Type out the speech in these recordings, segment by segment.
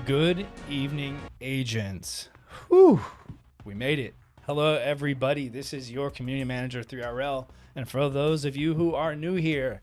Good evening, agents. Whew, we made it. Hello, everybody. This is your community manager 3RL, and for those of you who are new here,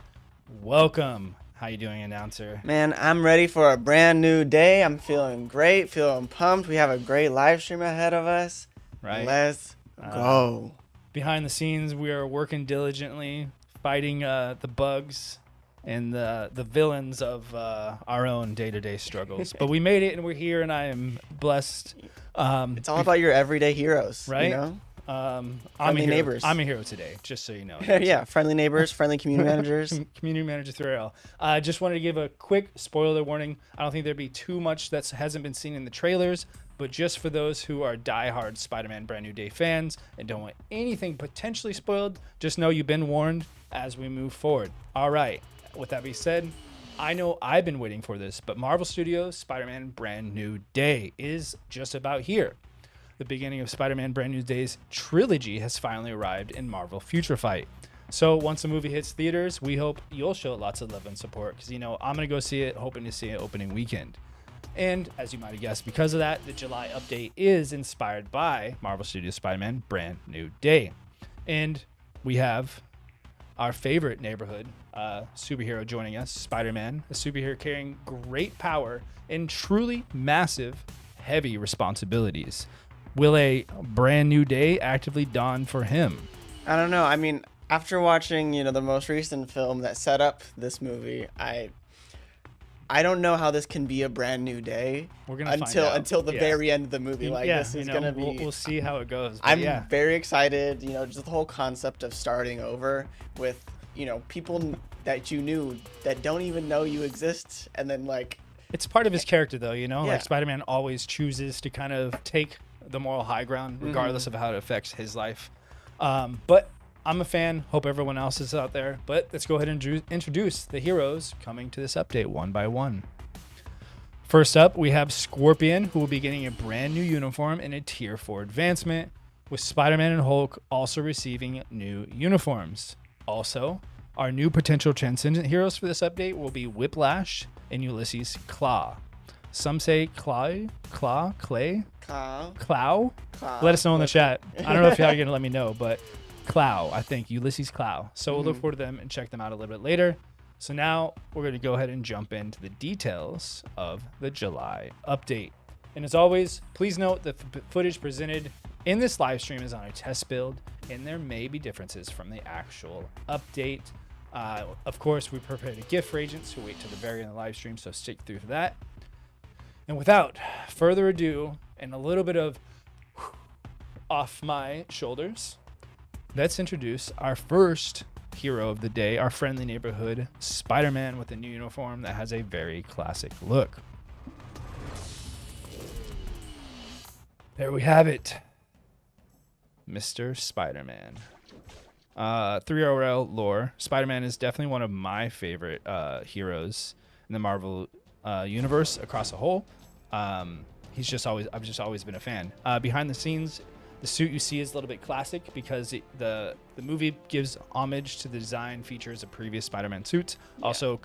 welcome. How you doing, announcer? Man, I'm ready for a brand new day. I'm feeling great, feeling pumped. We have a great live stream ahead of us. Right. Let's go. Behind the scenes, we are working diligently, fighting the bugs and the villains of our own day-to-day struggles. But we made it, and we're here, and I am blessed. It's all about your everyday heroes, right? You know? Friendly neighbors. I'm a hero today, just so you know. Yeah, friendly neighbors, friendly community managers. Community manager 3RL. I just wanted to give a quick spoiler warning. I don't think there'd be too much that hasn't been seen in the trailers, but just for those who are diehard Spider-Man Brand New Day fans and don't want anything potentially spoiled, just know you've been warned as we move forward. All right. With that being said, I know I've been waiting for this, but Marvel Studios' Spider-Man Brand New Day is just about here. The beginning of Spider-Man Brand New Day's trilogy has finally arrived in Marvel Future Fight. So once the movie hits theaters, we hope you'll show it lots of love and support because, you know, I'm going to go see it, hoping to see it opening weekend. And as you might have guessed, because of that, the July update is inspired by Marvel Studios' Spider-Man Brand New Day. And we have our favorite neighborhood superhero joining us, Spider-Man, a superhero carrying great power and truly massive, heavy responsibilities. Will a brand new day actively dawn for him? I don't know. I mean, after watching, the most recent film that set up this movie, I don't know how this can be a brand new day. We're gonna find out. Until the very end of the movie. This is gonna be. We'll see how it goes. I'm very excited. Just the whole concept of starting over with people that you knew that don't even know you exist, and then it's part of his character, though. Yeah. Like Spider-Man always chooses to kind of take the moral high ground, regardless of how it affects his life. But I'm a fan. Hope everyone else is out there. But let's go ahead and introduce the heroes coming to this update one by one. First up, we have Scorpion, who will be getting a brand new uniform and a Tier 4 advancement, with Spider-Man and Hulk also receiving new uniforms. Also, our new potential transcendent heroes for this update will be Whiplash and Ulysses Claw. Some say Clay. Clow. Let us know in the chat. I don't know if y'all are going to let me know, but Clow, I think, Ulysses Clow. So we'll look forward to them and check them out a little bit later. So now we're going to go ahead and jump into the details of the July update. And as always, please note that the footage presented in this live stream is on a test build, and there may be differences from the actual update. Of course, we prepared a gift for agents who wait till the very end of the live stream, so stick through for that. And without further ado, and a little bit of off my shoulders, let's introduce our first hero of the day, our friendly neighborhood Spider-Man with a new uniform that has a very classic look. There we have it. Mr. Spider-Man. 3RL lore. Spider-Man is definitely one of my favorite heroes in the Marvel universe across the whole. I've just always been a fan. Behind the scenes, the suit you see is a little bit classic because the movie gives homage to the design features of previous Spider-Man suits. Yeah. Also,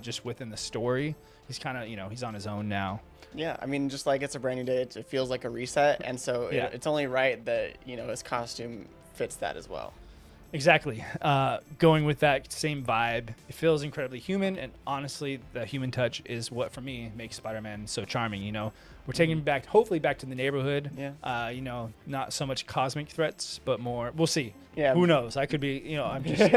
just within the story, he's kind of, he's on his own now. Yeah, I mean, just like it's a brand new day, it feels like a reset, and so it's only right that his costume fits that as well. Exactly. Going with that same vibe, it feels incredibly human, and honestly, the human touch is what, for me, makes Spider-Man so charming. We're taking him back, hopefully back to the neighborhood. Yeah. Not so much cosmic threats, but more. We'll see. Yeah. Who knows? I could be. I'm just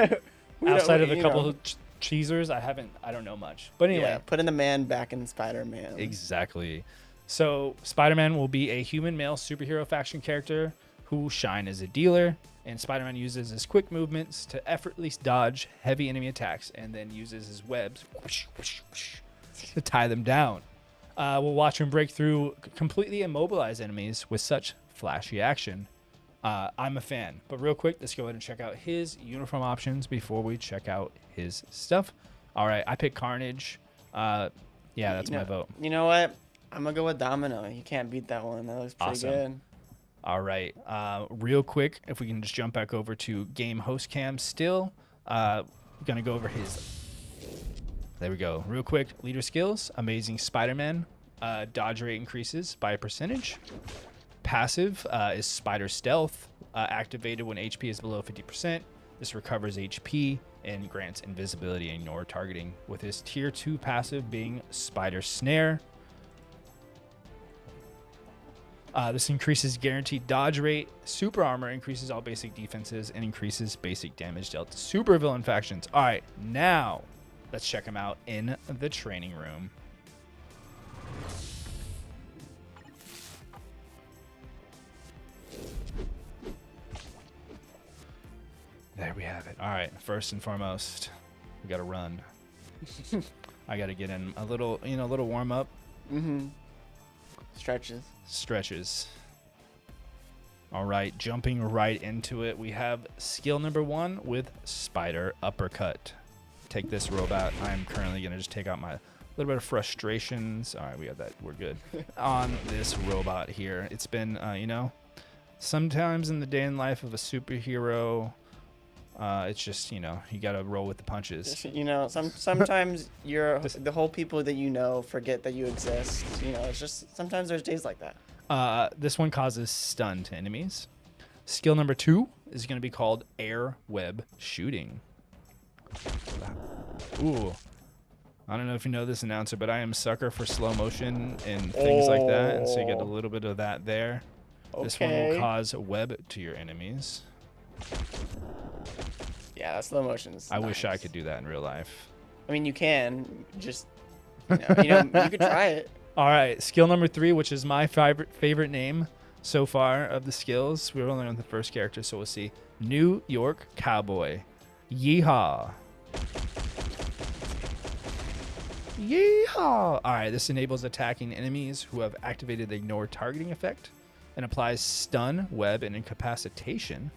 outside of a couple of cheesers. I don't know much. But anyway, putting the man back in Spider-Man. Exactly. So Spider-Man will be a human male superhero faction character who will shine as a dealer. And Spider-Man uses his quick movements to effortlessly dodge heavy enemy attacks and then uses his webs to tie them down. We'll watch him break through completely immobilized enemies with such flashy action. I'm a fan. But real quick, let's go ahead and check out his uniform options before we check out his stuff. All right, I picked Carnage. That's my vote. You know what? I'm going to go with Domino. You can't beat that one. That looks pretty good. All right. Real quick, if we can just jump back over to game host cam still. Going to go over his... There we go. Real quick, leader skills. Amazing Spider-Man. Dodge rate increases by a percentage. Passive is Spider Stealth, activated when HP is below 50%. This recovers HP and grants invisibility and ignore targeting, with his tier 2 passive being Spider Snare. This increases guaranteed dodge rate. Super armor increases all basic defenses and increases basic damage dealt to super villain factions. All right, now let's check them out in the training room. There we have it. All right, first and foremost, we got to run. I got to get in a little, a little warm up. Mm-hmm. Stretches. All right, jumping right into it. We have skill number 1 with Spider Uppercut. Take this robot. I'm currently going to just take out my little bit of frustrations. All right, we got that. We're good. On this robot here. It's been, sometimes in the day in life of a superhero, it's just, you got to roll with the punches. Sometimes the whole people that forget that you exist. It's just sometimes there's days like that. This one causes stun to enemies. Skill number 2 is going to be called Air Web Shooting. Ooh. I don't know if you know this, announcer, but I am a sucker for slow motion and things like that. And so you get a little bit of that there. Okay. This one will cause web to your enemies. Yeah, slow motion's I wish I could do that in real life. I mean, you can. Just, you could try it. All right, skill number 3, which is my favorite name so far of the skills. We're only on the first character, so we'll see. New York Cowboy. Yeehaw. Yeehaw. All right, this enables attacking enemies who have activated the ignore targeting effect and applies stun, web, and incapacitation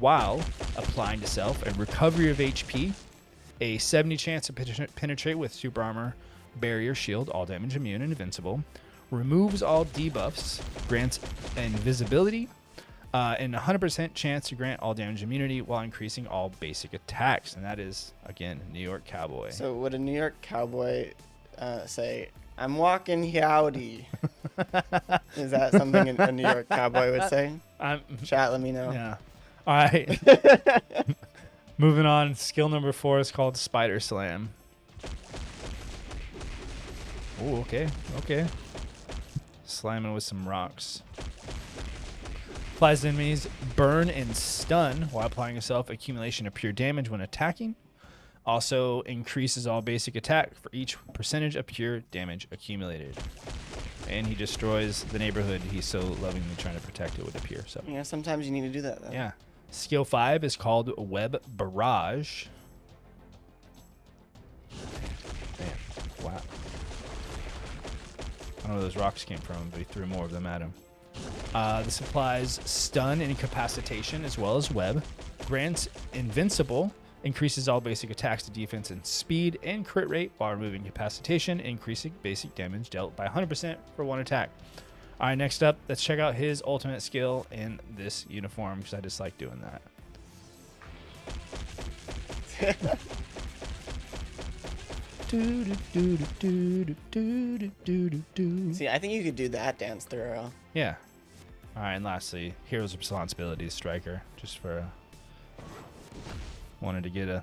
while applying to self a recovery of HP, a 70 chance to penetrate with super armor, barrier, shield, all damage immune and invincible, removes all debuffs, grants invisibility, and 100% chance to grant all damage immunity while increasing all basic attacks. And that is, again, New York Cowboy. So would a New York Cowboy say, "I'm walking howdy"? Is that something a New York Cowboy would say? Chat, let me know. Yeah. All right. Moving on. Skill number 4 is called Spider Slam. Oh, okay. Slamming with some rocks. Applies to enemies burn and stun while applying yourself accumulation of pure damage when attacking. Also increases all basic attack for each percentage of pure damage accumulated. And he destroys the neighborhood he's so lovingly trying to protect it with a pure. So yeah, sometimes you need to do that though. Yeah. Skill 5 is called Web Barrage. Man, wow. I don't know where those rocks came from, but he threw more of them at him. This applies stun and incapacitation as well as web. Grants invincible. Increases all basic attacks to defense and speed and crit rate while removing incapacitation, increasing basic damage dealt by 100% for one attack. All right, next up, let's check out his ultimate skill in this uniform because I just like doing that. See, I think you could do that dance through. Yeah. All right, and lastly, Hero's Responsibility Striker, just for wanted to get a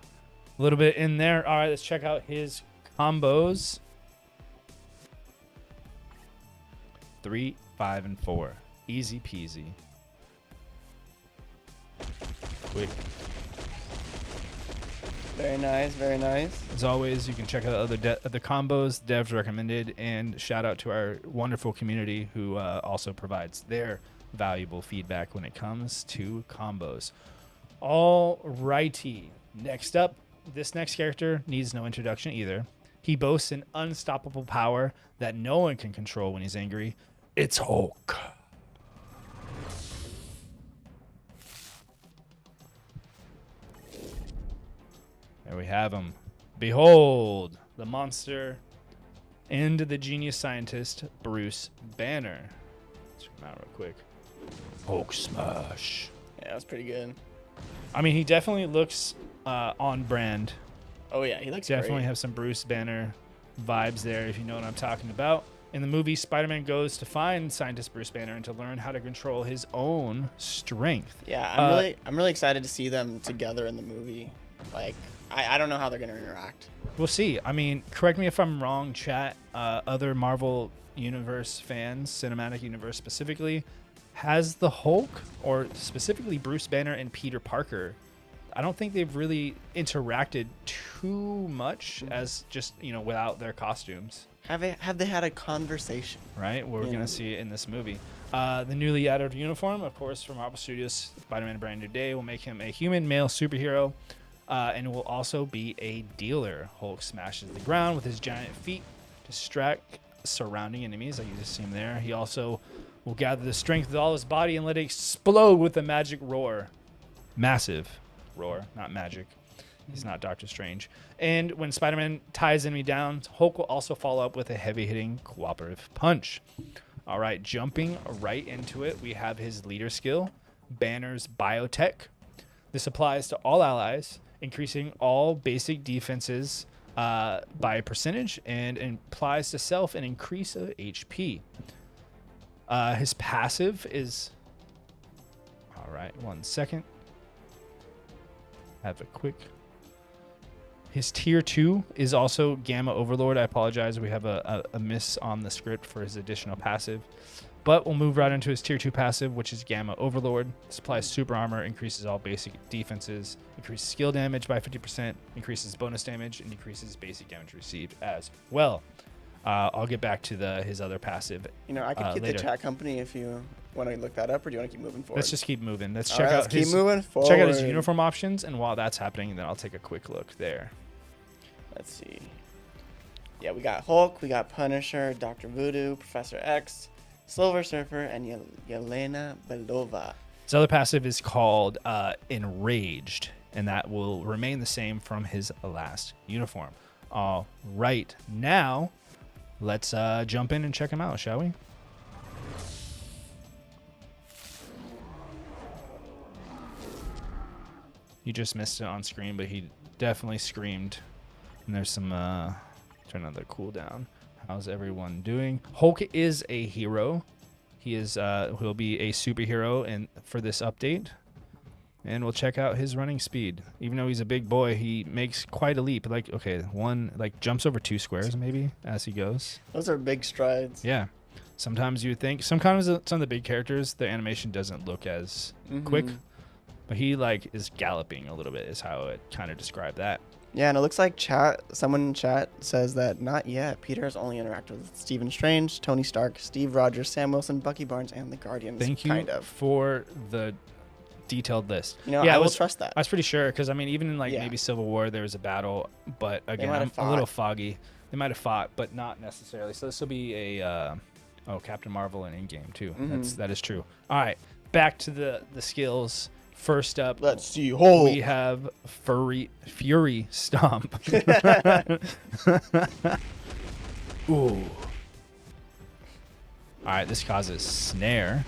little bit in there. All right, let's check out his combos. 3, 5, and 4. Easy peasy. Quick. Very nice, very nice. As always, you can check out other combos devs recommended, and shout out to our wonderful community who also provides their valuable feedback when it comes to combos. All righty. Next up, this next character needs no introduction either. He boasts an unstoppable power that no one can control when he's angry. It's Hulk. There we have him. Behold, the monster and the genius scientist, Bruce Banner. Let's check him out real quick. Hulk smash. Yeah, that was pretty good. I mean, he definitely looks on brand. Oh, yeah, he looks Definitely great. have some Bruce Banner vibes there, if you know what I'm talking about. In the movie, Spider-Man goes to find scientist Bruce Banner and to learn how to control his own strength. Yeah, I'm really excited to see them together in the movie. Like, I don't know how they're gonna interact. We'll see. I mean, correct me if I'm wrong, chat. Other Marvel Universe fans, Cinematic Universe specifically, has the Hulk, or specifically Bruce Banner and Peter Parker, I don't think they've really interacted too much as just, without their costumes. Have they had a conversation? Right? We're going to see it in this movie. The newly added uniform, of course, from Marvel Studios, Spider-Man Brand New Day, will make him a human male superhero, and will also be a dealer. Hulk smashes the ground with his giant feet to distract surrounding enemies, like you just see him there. He also will gather the strength with all his body and let it explode with a magic roar. Massive roar, not magic. He's not Doctor Strange. And when Spider-Man ties enemy down, Hulk will also follow up with a heavy-hitting cooperative punch. All right, jumping right into it, we have his leader skill, Banner's Biotech. This applies to all allies, increasing all basic defenses by a percentage, and applies to self an increase of HP. His passive is... All right, 1 second. Have a quick... His tier 2 is also Gamma Overlord. I apologize. We have a miss on the script for his additional passive. But we'll move right into his tier 2 passive, which is Gamma Overlord. Supplies super armor, increases all basic defenses, increases skill damage by 50%, increases bonus damage, and decreases basic damage received as well. I'll get back to his other passive. I could get later. the chat company if you want to look that up, or do you want to keep moving forward? Let's just keep moving. Let's All check right, out let's keep moving forward. Check out his uniform options, and while that's happening, then I'll take a quick look there. Let's see. Yeah, we got Hulk, we got Punisher, Dr. Voodoo, Professor X, Silver Surfer, and Yelena Belova. His other passive is called Enraged, and that will remain the same from his last uniform. All right, now let's jump in and check him out, shall we? You just missed it on screen, but he definitely screamed. And there's some turn on the cooldown. How's everyone doing? Hulk is a hero. He'll be a superhero for this update. And we'll check out his running speed. Even though he's a big boy, he makes quite a leap. Jumps over 2 squares maybe as he goes. Those are big strides. Yeah. Sometimes you would think, sometimes some of the big characters, the animation doesn't look as quick. But he is galloping a little bit is how it kind of described that. Yeah, and it looks like someone in chat says that not yet. Peter has only interacted with Stephen Strange, Tony Stark, Steve Rogers, Sam Wilson, Bucky Barnes, and the Guardians. Thank you for the detailed list. I will trust that. I was pretty sure because even in maybe Civil War there was a battle, but again I'm a little foggy. They might have fought, but not necessarily. So this will be a Captain Marvel and Endgame too. That is true. All right, back to the skills. First up, let's see. Hulk. We have Fury Stomp. Ooh. All right, this causes Snare.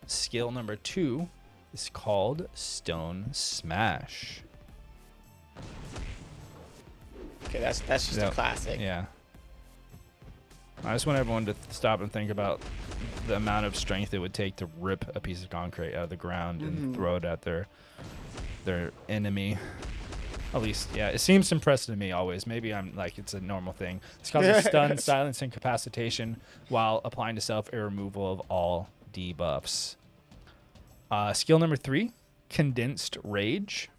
Skill number 2 is called Stone Smash. Okay, that's just a classic. Yeah. I just want everyone to stop and think about the amount of strength it would take to rip a piece of concrete out of the ground and throw it at their enemy. At least, yeah, it seems impressive to me always. Maybe I'm it's a normal thing. This causes stun, silence, and incapacitation while applying to self a removal of all debuffs. Skill number 3, Condensed Rage.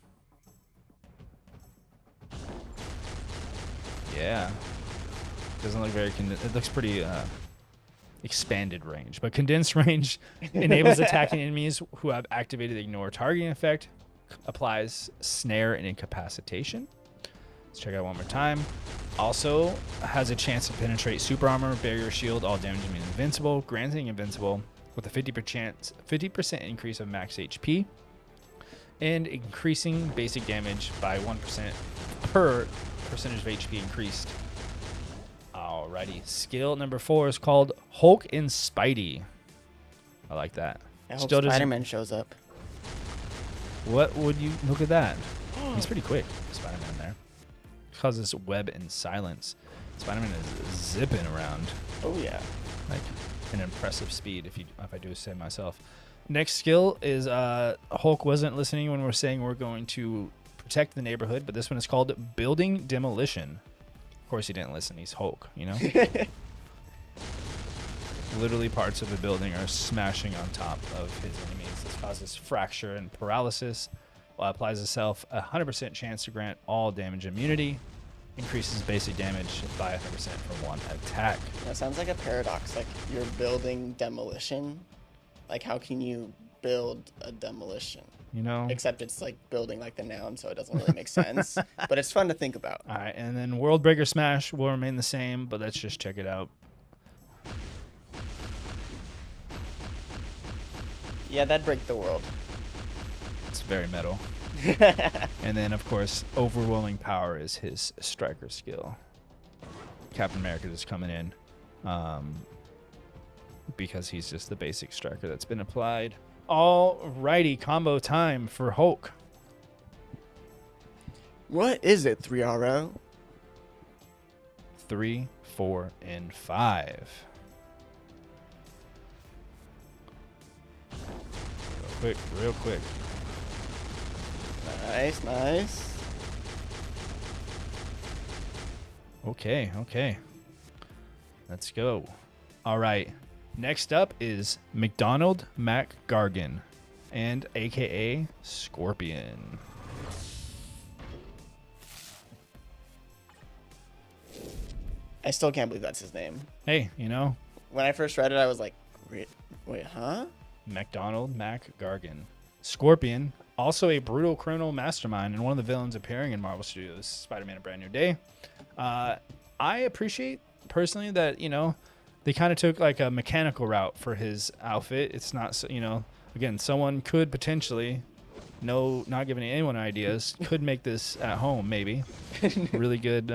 Yeah. Doesn't look very it looks pretty expanded range, but condensed range enables attacking enemies who have activated the ignore targeting effect, applies snare and incapacitation. Let's check out one more time. Also has a chance to penetrate super armor, barrier shield, all damage being invincible, granting invincible with a 50% increase of max HP, and increasing basic damage by 1% per percentage of HP increased. Alrighty, skill number 4 is called Hulk and Spidey. I like that. I hope Spider-Man shows up. What would you look at that? He's pretty quick, Spider-Man there. Causes web and silence. Spider-Man is zipping around Oh yeah. like an impressive speed, if I do say myself. Next skill is Hulk wasn't listening when we're saying we're going to protect the neighborhood, but this one is called Building Demolition. Of course he didn't listen. He's Hulk, you know? Literally parts of the building are smashing on top of his enemies. This causes fracture and paralysis, while applies itself a 100% chance to grant all damage immunity. Increases basic damage by 100% for one attack. That sounds like a paradox. Like you're building demolition. Like how can you build a demolition? You know? Except it's like building like the noun, so it doesn't really make sense. But it's fun to think about. All right, and then World Breaker Smash will remain the same, but let's just check it out. Yeah, that'd break the world. It's very metal. And then, of course, Overwhelming Power is his striker skill. Captain America is coming in because he's just the basic striker that's been applied. Alrighty, combo time for Hulk. What is it, 3RO? 3, 4, and 5. Real quick. Nice, nice. Okay. Let's go. All right. Next up is McDonald MacGargan, and AKA Scorpion. I still can't believe that's his name. Hey, you know, When I first read it, I was like, wait, huh? McDonald MacGargan. Scorpion, also a brutal criminal mastermind and one of the villains appearing in Marvel Studios' Spider-Man: A Brand New Day. I appreciate personally that, you know, they kind of took like a mechanical route for his outfit. It's not, so, you know, again, someone could potentially, not giving anyone ideas, could make this at home maybe. Really good,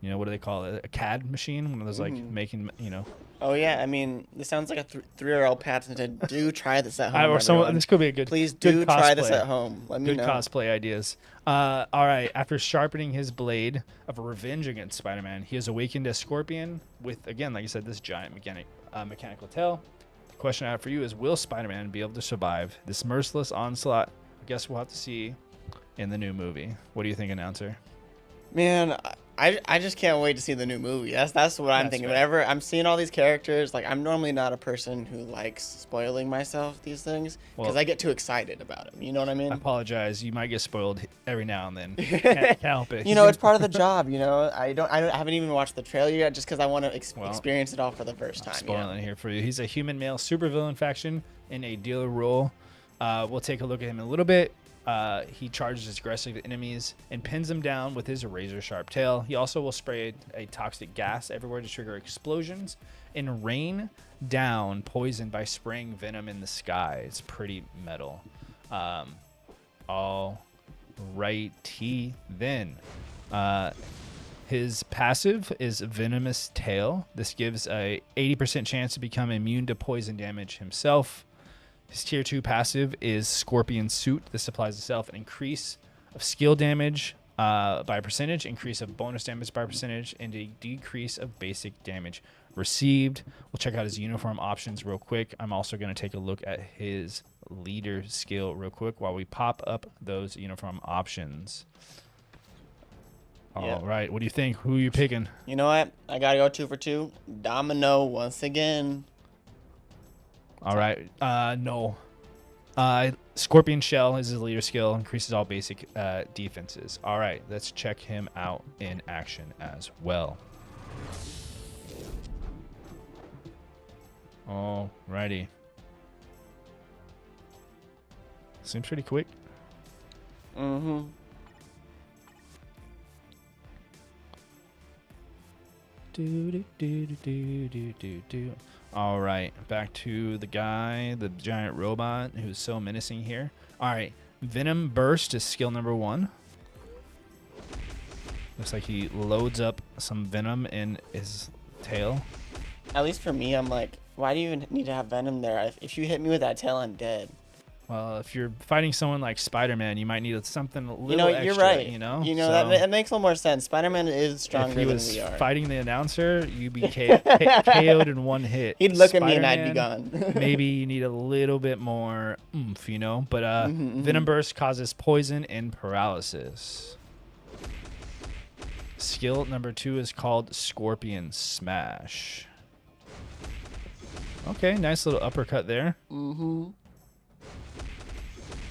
you know, what do they call it? A CAD machine? One of those like making, you know. Oh yeah, I mean, this sounds like a 3RL patented. Do try this at home. Or someone, everyone. this could be a good. Please good do try this cosplay. at home. Let me Good know. cosplay ideas. All right. After sharpening his blade of revenge against Spider-Man, he is awakened as Scorpion with, again, like I said, this giant mechanical tail. The question I have for you is, will Spider-Man be able to survive this merciless onslaught? I guess we'll have to see in the new movie. What do you think, announcer? Man, I just can't wait to see the new movie. That's what I'm That's thinking. right. Whenever I'm seeing all these characters, like I'm normally not a person who likes spoiling myself these things because Well, I get too excited about them. You know what I mean? I apologize. You might get spoiled every now and then. Can't help it. You know, it's part of the job. You know, I haven't even watched the trailer yet, just because I want to Well, experience it all for the first time. Spoiling it here for you. He's a human male supervillain faction in a dealer role. We'll take a look at him in a little bit. He charges his aggressive enemies and pins them down with his razor sharp tail. He also will spray a toxic gas everywhere to trigger explosions and rain down poison by spraying venom in the sky. It's pretty metal. All righty then. His passive is Venomous Tail. This gives a 80% chance to become immune to poison damage himself. His tier 2 passive is Scorpion Suit. This applies itself an increase of skill damage by a percentage, increase of bonus damage by a percentage, and a decrease of basic damage received. We'll check out his uniform options real quick. I'm also going to take a look at his leader skill real quick while we pop up those uniform options. Yeah. All right. What do you think? Who are you picking? You know what? I gotta go 2 for 2. Domino once again. All right. No. Scorpion Shell is his leader skill. Increases all basic defenses. All right. Let's check him out in action as well. All righty. Seems pretty quick. Mm-hmm. All right, back to the guy, the giant robot who's so menacing here. All right, Venom Burst is skill number 1. Looks like he loads up some venom in his tail. At least for me, I'm like, why do you even need to have venom there? If you hit me with that tail, I'm dead. Well, if you're fighting someone like Spider-Man, you might need something a little You know, extra, you're right. you know? You know, So that makes a little more sense. Spider-Man is stronger if he than was we are. fighting the announcer, you'd be KO'd in one hit. He'd look at me and I'd be Spider-Man, gone. maybe you need a little bit more oomph, you know? But Mhm. Venom Burst causes poison and paralysis. Skill number 2 is called Scorpion Smash. Okay, nice little uppercut there. Mm-hmm.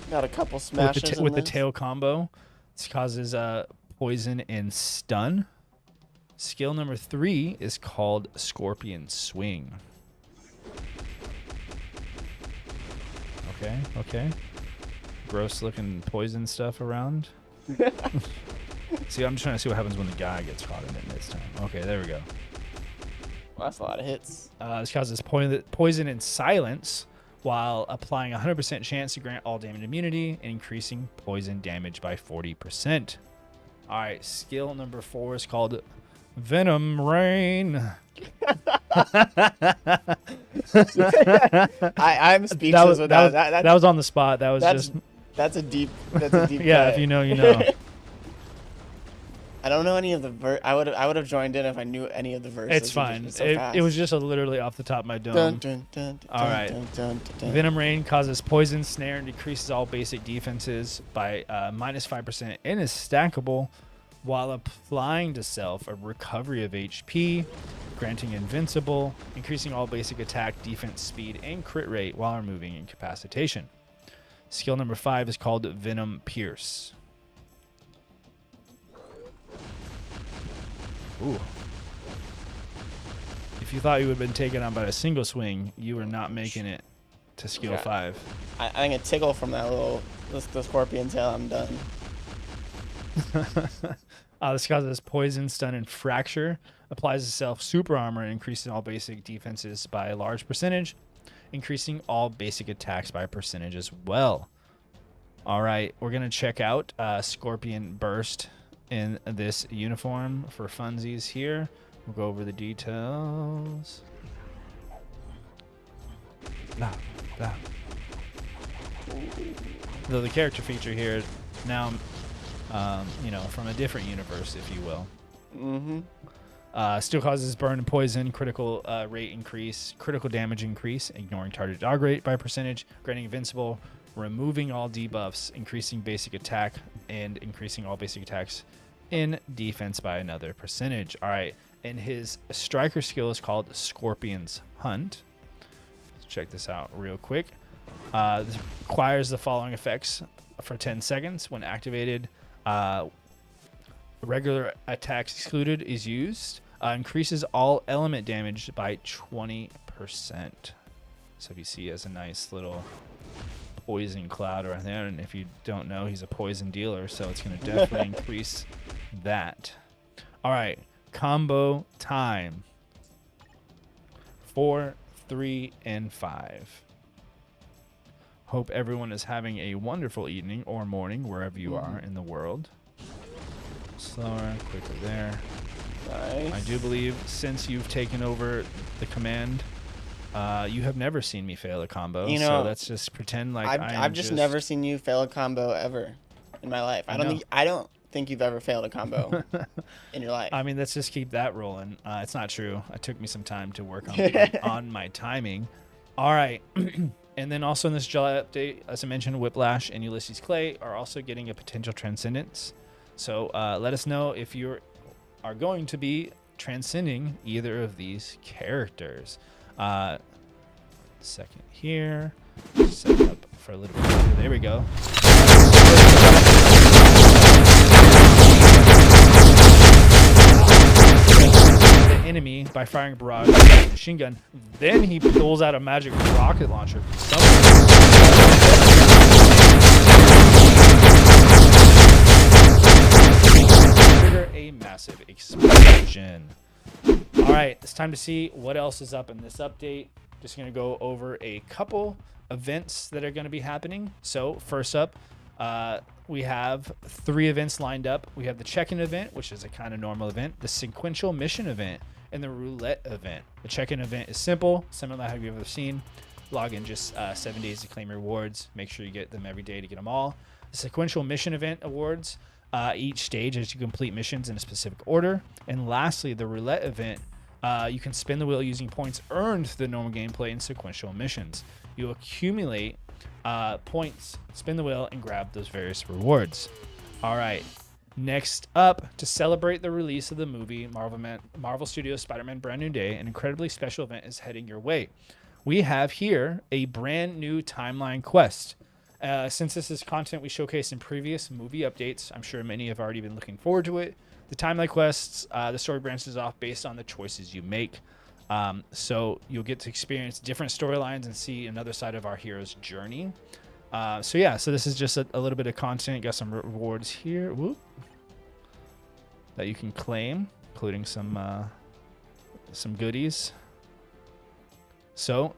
Got a couple smashes With the this. tail combo. This causes poison and stun. Skill number 3 is called Scorpion Swing. Okay. Gross looking poison stuff around. See, I'm just trying to see what happens when the guy gets caught in it this time. Okay, there we go. Well, that's a lot of hits. This causes poison and silence while applying 100% chance to grant all damage immunity and increasing poison damage by 40%. All right, skill number 4 is called Venom Rain. I'm speechless with that. That was on the spot. That was just That's a deep yeah. cut. If you know, you know. I don't know any of the I would have joined in if I knew any of the verses. It's fine. So It was just literally off the top of my dome. Dun, dun, dun, dun, All right. dun, dun, dun. Venom Rain causes poison, snare, and decreases all basic defenses by -5% and is stackable while applying to self a recovery of HP, granting invincible, increasing all basic attack, defense, speed, and crit rate while removing incapacitation. Skill number 5 is called Venom Pierce. Ooh. If you thought you would have been taken on by a single swing, you were not making it to skill Yeah. 5. I think a tickle from that the scorpion tail. I'm done. This causes poison, stun, and fracture. Applies to self super armor and increasing all basic defenses by a large percentage, increasing all basic attacks by a percentage as well. All right, we're gonna check out Scorpion Burst in this uniform for funsies here. We'll go over the details. Blah, blah. Though the character feature here now, from a different universe, if you will. Mm-hmm. Still causes burn and poison, critical rate increase, critical damage increase, ignoring target dog rate by a percentage, granting invincible, removing all debuffs, increasing basic attack, and increasing all basic attacks in defense by another percentage. All right, and his striker skill is called Scorpion's Hunt. Let's check this out real quick. This requires the following effects for 10 seconds. When activated, regular attacks excluded is used. Increases all element damage by 20%. So if you see, he has a nice little poison cloud right there, and if you don't know, he's a poison dealer, so it's going to definitely increase that. All right, combo time. 4, 3, and 5. Hope everyone is having a wonderful evening or morning wherever you are in the world. Slower, quicker there. Nice. I do believe since you've taken over the command, you have never seen me fail a combo. You know, so let's just pretend like I've just never seen you fail a combo ever in my life. I don't think you've ever failed a combo in your life. I mean, let's just keep that rolling. It's not true. It took me some time to work on my timing. All right. And then also in this July update, as I mentioned, Whiplash and Ulysses Clay are also getting a potential transcendence. So let us know if you are going to be transcending either of these characters. Second here. Set up for a little bit later. There we go. The enemy by firing a barrage with a machine gun. Then he pulls out a magic rocket launcher from somewhere. Trigger a massive explosion. All right, it's time to see what else is up in this update. Just going to go over a couple events that are going to be happening. So first up, we have 3 events lined up. We have the check-in event, which is a kind of normal event, the sequential mission event, and the roulette event. The check-in event is simple, similar to how you've ever seen. Log in just 7 days to claim rewards. Make sure you get them every day to get them all. The sequential mission event awards each stage as you complete missions in a specific order. And lastly, the roulette event. You can spin the wheel using points earned through the normal gameplay and sequential missions. You accumulate points, spin the wheel, and grab those various rewards. All right. Next up, to celebrate the release of the movie Marvel Studios Spider-Man Brand New Day, an incredibly special event is heading your way. We have here a brand new timeline quest. Since this is content we showcased in previous movie updates, I'm sure many have already been looking forward to it. The timeline quests, the story branches off based on the choices you make. So you'll get to experience different storylines and see another side of our hero's journey. So this is just a little bit of content. Got some rewards here that you can claim, including some goodies. So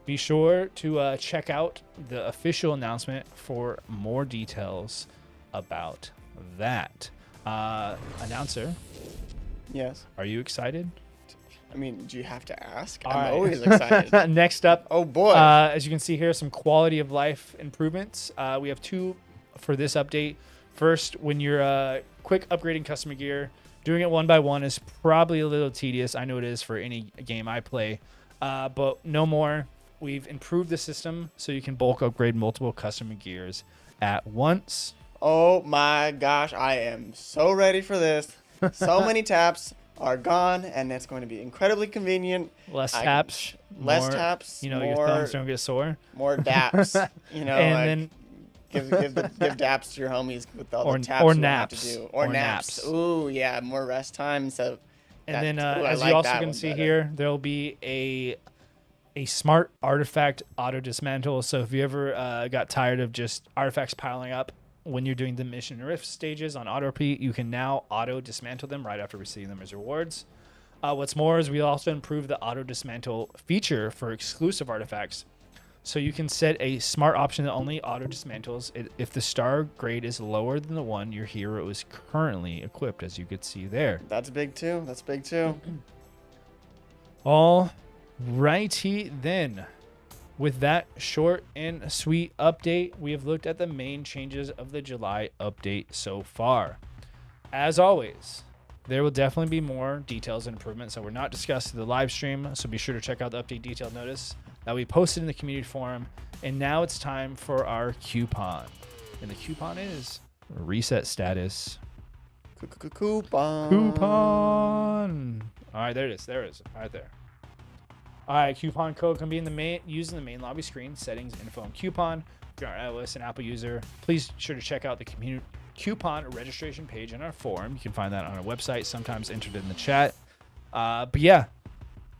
be sure to check out the official announcement for more details about that. Announcer, Yes. are you excited? I mean, do you have to ask? All I'm right. always excited. Next up, Oh boy. as you can see here, some quality of life improvements. We have 2 for this update. First, when you're quick upgrading customer gear, doing it one by one is probably a little tedious. I know it is for any game I play, but no more. We've improved the system so you can bulk upgrade multiple customer gears at once. Oh my gosh, I am so ready for this. So many taps are gone, and it's going to be incredibly convenient. Less taps. Less more, taps. You know, more, your thumbs don't get sore. More daps. You know, And like, then give daps to your homies with all Or- the taps or you naps. have to do. Or Or naps. naps. Ooh, yeah, more rest time. So. And then, I as like you also that can one see better. here, there'll be a smart artifact auto dismantle. So if you ever got tired of just artifacts piling up when you're doing the mission and rift stages on auto repeat, you can now auto dismantle them right after receiving them as rewards. What's more is we also improved the auto dismantle feature for exclusive artifacts. So you can set a smart option that only auto dismantles if the star grade is lower than the one your hero is currently equipped, as you could see there. That's big too. That's big too. All righty then. With that short and sweet update, we have looked at the main changes of the July update so far. As always, there will definitely be more details and improvements that were not discussed in the live stream, so be sure to check out the update detailed notice that we posted in the community forum. And now it's time for our coupon. And the coupon is reset status. Coupon. Coupon. All right, there it is. There it is. Right there. All right, coupon code can be used in the main lobby screen, settings, info, and coupon. If you're an iOS and Apple user, please be sure to check out the coupon registration page in our forum. You can find that on our website, sometimes entered in the chat. But yeah,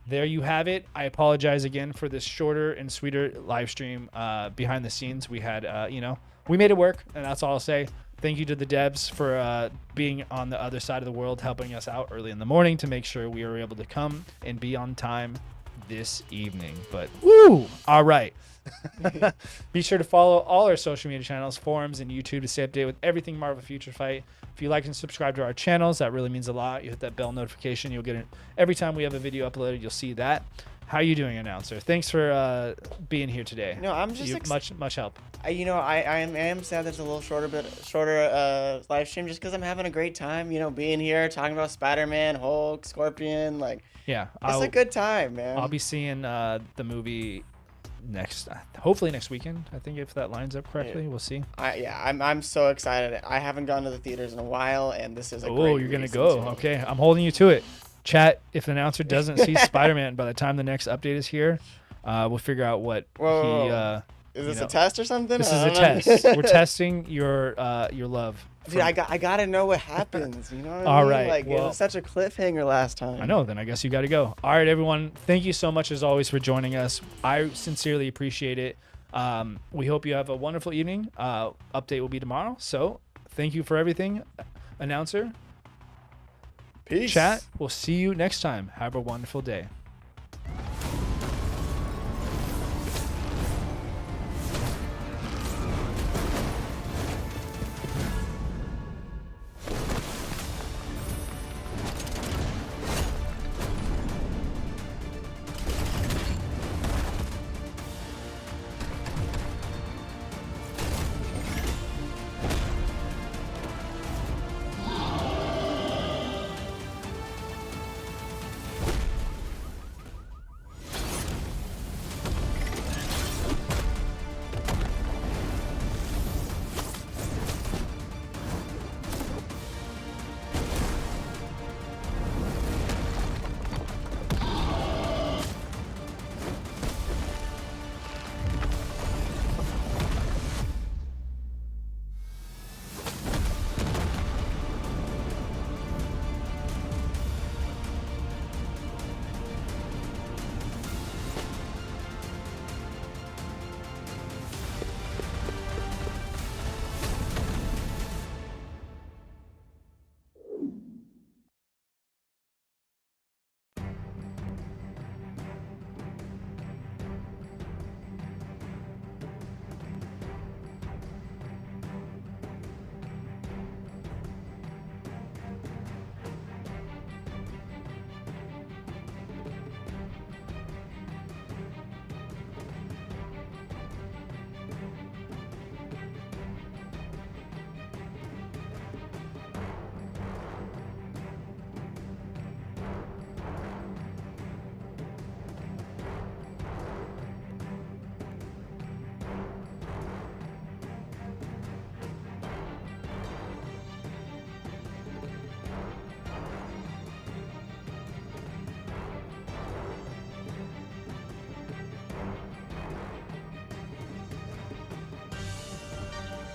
there you have it. I apologize again for this shorter and sweeter live stream. Behind the scenes, we had, we made it work, and that's all I'll say. Thank you to the devs for being on the other side of the world, helping us out early in the morning to make sure we were able to come and be on time this evening. But woo! All right. Be sure to follow all our social media channels, forums, and YouTube to stay updated with everything Marvel Future Fight. If you like and subscribe to our channels, that really means a lot. You hit that bell notification, you'll get it every time we have a video uploaded. You'll see that. How you doing, announcer? Thanks for being here today. No, I'm just much help. I am sad that it's a little shorter live stream just because I'm having a great time. You know, being here talking about Spider-Man, Hulk, Scorpion, like Yeah, it's a good time, man. I'll be seeing the movie hopefully next weekend. I think if that lines up correctly, Yeah. we'll see. I'm so excited. I haven't gone to the theaters in a while, and this is a great Oh, you're gonna reason go? to. Okay, I'm holding you to it. Chat. If the announcer doesn't see Spider-Man by the time the next update is here, we'll figure out what Whoa. Is this a test or something? This is I a don't know. test. We're testing your love. Dude, I gotta know what happens. You know what I All mean? right, Like, it well- was such a cliffhanger last time. I know. Then I guess you got to go. All right, everyone. Thank you so much as always for joining us. I sincerely appreciate it. We hope you have a wonderful evening. Update will be tomorrow. So thank you for everything, announcer. Peace. Chat. We'll see you next time. Have a wonderful day.